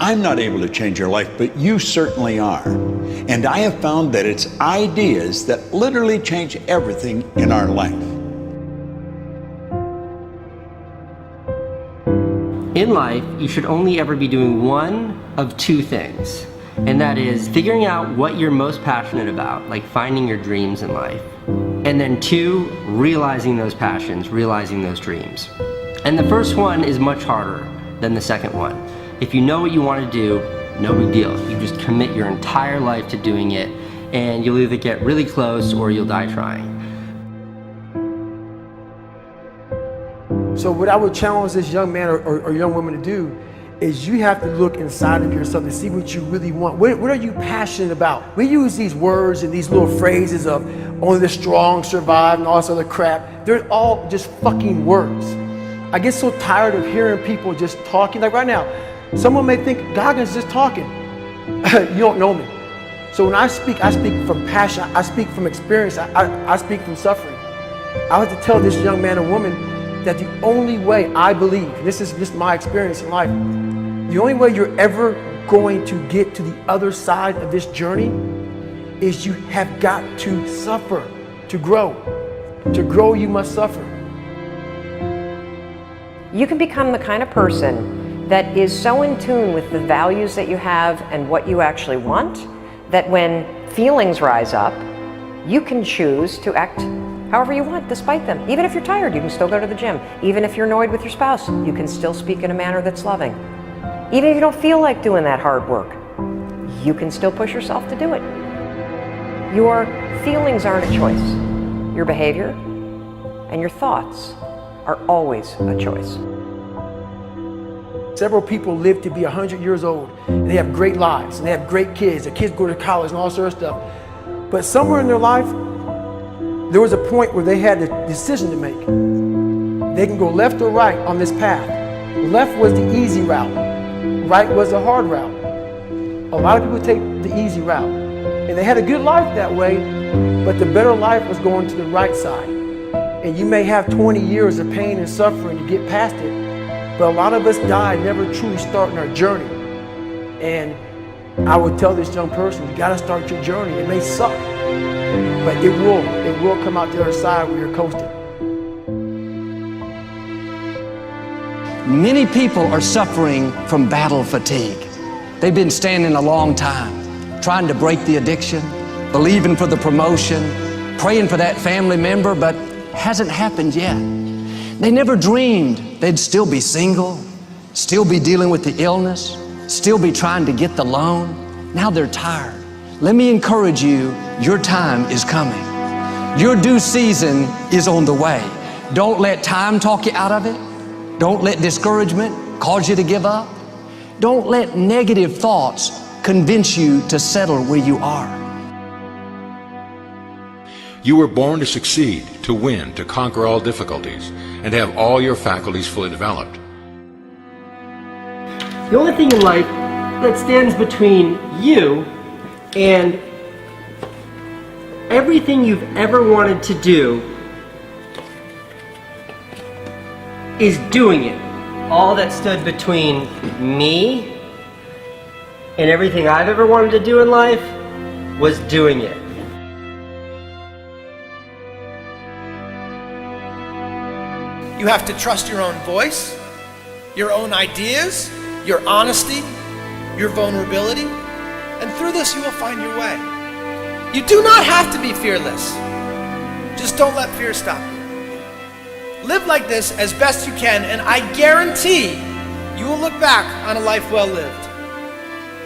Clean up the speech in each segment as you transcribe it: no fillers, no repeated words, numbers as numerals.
I'm not able to change your life, but you certainly are. And I have found that it's ideas that literally change everything in our life. In life, you should only ever be doing one of two things. And that is figuring out what you're most passionate about, like finding your dreams in life. And then two, realizing those passions, realizing those dreams. And the first one is much harder than the second one. If you know what you want to do, no big deal. You just commit your entire life to doing it, and you'll either get really close or you'll die trying. So what I would challenge this young man or young woman to do is you have to look inside of yourself to see what you really want. What are you passionate about? We use these words and these little phrases of only the strong survive and all this other crap. They're all just fucking words. I get so tired of hearing people just talking. Like right now, someone may think Goggins just talking. You don't know me. So when I speak from passion, I speak from experience, I speak from suffering. I have to tell this young man or woman that the only way I believe, and this is just my experience in life, the only way you're ever going to get to the other side of this journey is you have got to suffer to grow. To grow, you must suffer. You can become the kind of person that is so in tune with the values that you have and what you actually want, that when feelings rise up, you can choose to act however you want despite them. Even if you're tired, you can still go to the gym. Even if you're annoyed with your spouse, you can still speak in a manner that's loving. Even if you don't feel like doing that hard work, you can still push yourself to do it. Your feelings aren't a choice. Your behavior and your thoughts are always a choice. Several people live to be 100 years old, and they have great lives, and they have great kids. Their kids go to college and all this other stuff. But somewhere in their life, there was a point where they had a decision to make. They can go left or right on this path. Left was the easy route. Right was the hard route. A lot of people take the easy route. And they had a good life that way, but the better life was going to the right side. And you may have 20 years of pain and suffering to get past it, but a lot of us die never truly starting our journey. And I would tell this young person, you gotta start your journey. It may suck, but it will come out the other side where you're coasting. Many people are suffering from battle fatigue. They've been standing a long time, trying to break the addiction, believing for the promotion, praying for that family member, but hasn't happened yet. They never dreamed they'd still be single, still be dealing with the illness, still be trying to get the loan. Now they're tired. Let me encourage you, your time is coming. Your due season is on the way. Don't let time talk you out of it. Don't let discouragement cause you to give up. Don't let negative thoughts convince you to settle where you are. You were born to succeed, to win, to conquer all difficulties, and have all your faculties fully developed. The only thing in life that stands between you and everything you've ever wanted to do is doing it. All that stood between me and everything I've ever wanted to do in life was doing it. You have to trust your own voice, your own ideas, your honesty, your vulnerability, and through this you will find your way. You do not have to be fearless. Just don't let fear stop you. Live like this as best you can, and I guarantee you will look back on a life well lived.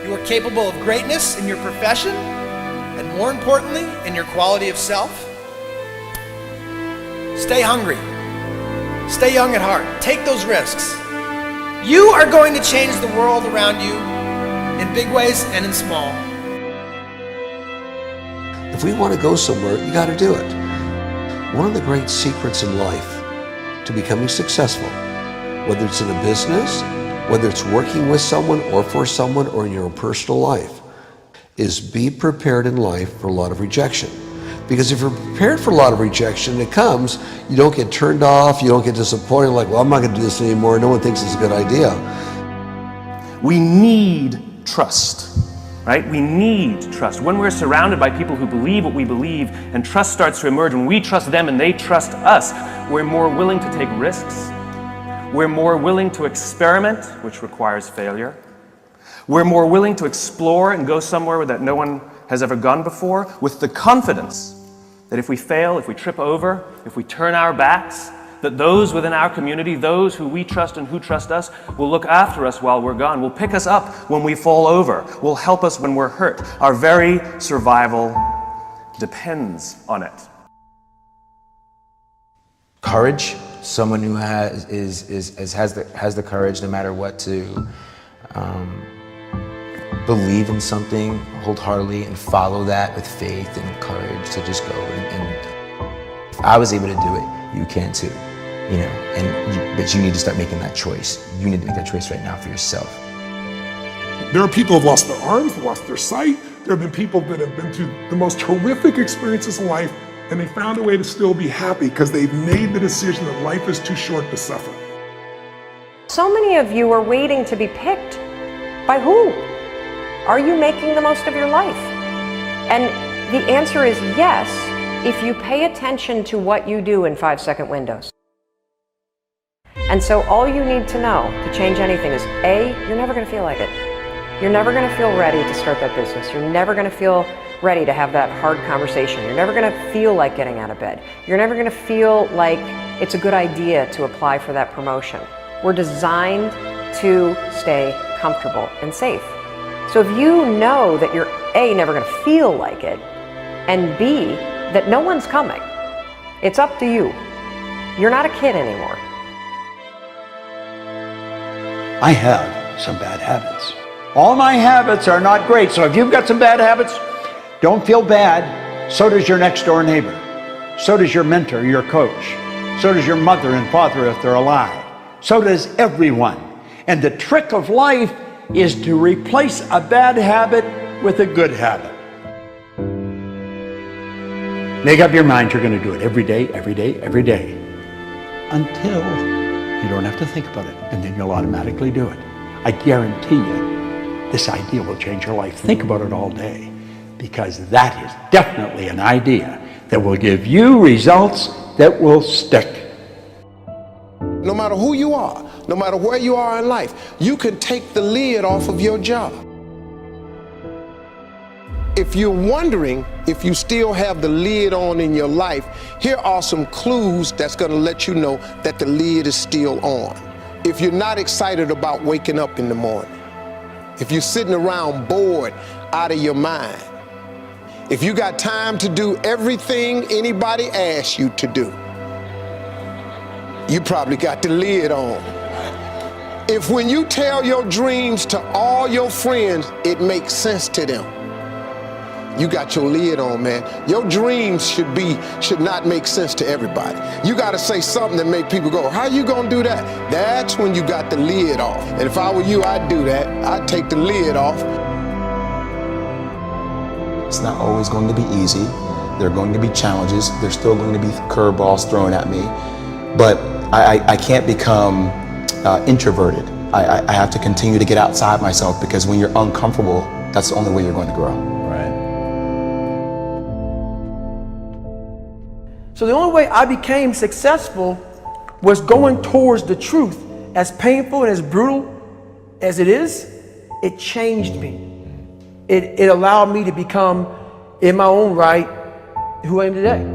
You are capable of greatness in your profession, and more importantly, in your quality of self. Stay hungry. Stay young at heart. Take those risks. You are going to change the world around you in big ways and in small. If we want to go somewhere, you got to do it. One of the great secrets in life to becoming successful, whether it's in a business, whether it's working with someone or for someone or in your own personal life, is be prepared in life for a lot of rejection. Because if you're prepared for a lot of rejection, it comes, you don't get turned off, you don't get disappointed, like, well, I'm not going to do this anymore, no one thinks it's a good idea. We need trust, right? We need trust. When we're surrounded by people who believe what we believe and trust starts to emerge, when we trust them and they trust us, we're more willing to take risks. We're more willing to experiment, which requires failure. We're more willing to explore and go somewhere that no one has ever gone before, with the confidence that if we fail, if we trip over, if we turn our backs, that those within our community, those who we trust and who trust us, will look after us while we're gone, will pick us up when we fall over, will help us when we're hurt. Our very survival depends on it. Courage, someone who has the courage no matter what to believe in something wholeheartedly and follow that with faith and courage to just go. And if I was able to do it, you can too. You know, but you need to start making that choice. You need to make that choice right now for yourself. There are people who have lost their arms, lost their sight. There have been people that have been through the most horrific experiences in life, and they found a way to still be happy because they've made the decision that life is too short to suffer. So many of you are waiting to be picked. By who? Are you making the most of your life? And the answer is yes, if you pay attention to what you do in 5-second windows. And so all you need to know to change anything is A, you're never going to feel like it. You're never going to feel ready to start that business. You're never going to feel ready to have that hard conversation. You're never going to feel like getting out of bed. You're never going to feel like it's a good idea to apply for that promotion. We're designed to stay comfortable and safe. So if you know that you're A, never going to feel like it, and B, that no one's coming, it's up to you. You're not a kid anymore. I have some bad habits. All my habits are not great, so if you've got some bad habits, don't feel bad. So does your next door neighbor. So does your mentor, your coach. So does your mother and father if they're alive. So does everyone. And the trick of life is to replace a bad habit with a good habit. Make up your mind you're going to do it every day, every day, every day, until you don't have to think about it, and then you'll automatically do it. I guarantee you, this idea will change your life. Think about it all day, because that is definitely an idea that will give you results that will stick. No matter who you are, no matter where you are in life, you can take the lid off of your job. If you're wondering if you still have the lid on in your life, here are some clues that's going to let you know that the lid is still on. If you're not excited about waking up in the morning, if you're sitting around bored out of your mind, if you got time to do everything anybody asks you to do, you probably got the lid on. If when you tell your dreams to all your friends, it makes sense to them, you got your lid on, man. Your dreams should not make sense to everybody. You got to say something that make people go, how you gonna do that? That's when you got the lid off. And if I were you, I'd do that. I'd take the lid off. It's not always going to be easy. There are going to be challenges. There's still going to be curveballs thrown at me. But I can't become introverted. I have to continue to get outside myself, because when you're uncomfortable, that's the only way you're going to grow. Right. So the only way I became successful was going towards the truth. As painful and as brutal as it is, it changed me. It allowed me to become, in my own right, who I am today.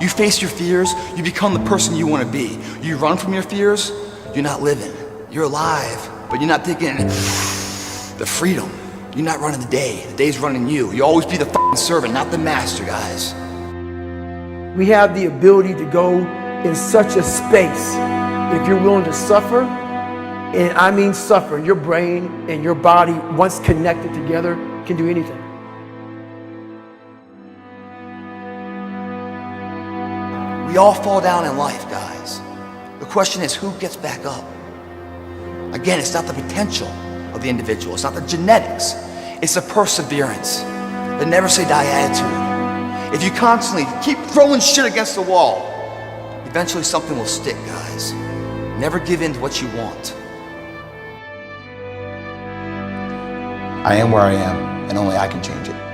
You face your fears, you become the person you want to be. You run from your fears, you're not living. You're alive, but you're not taking the freedom. You're not running the day. The day's running you. You always be the f***ing servant, not the master, guys. We have the ability to go in such a space if you're willing to suffer, and I mean suffer. Your brain and your body, once connected together, can do anything. We all fall down in life, guys. The question is, who gets back up? Again, it's not the potential of the individual. It's not the genetics. It's the perseverance, the never say die attitude. If you constantly keep throwing shit against the wall, eventually something will stick, guys. Never give in to what you want. I am where I am, and only I can change it.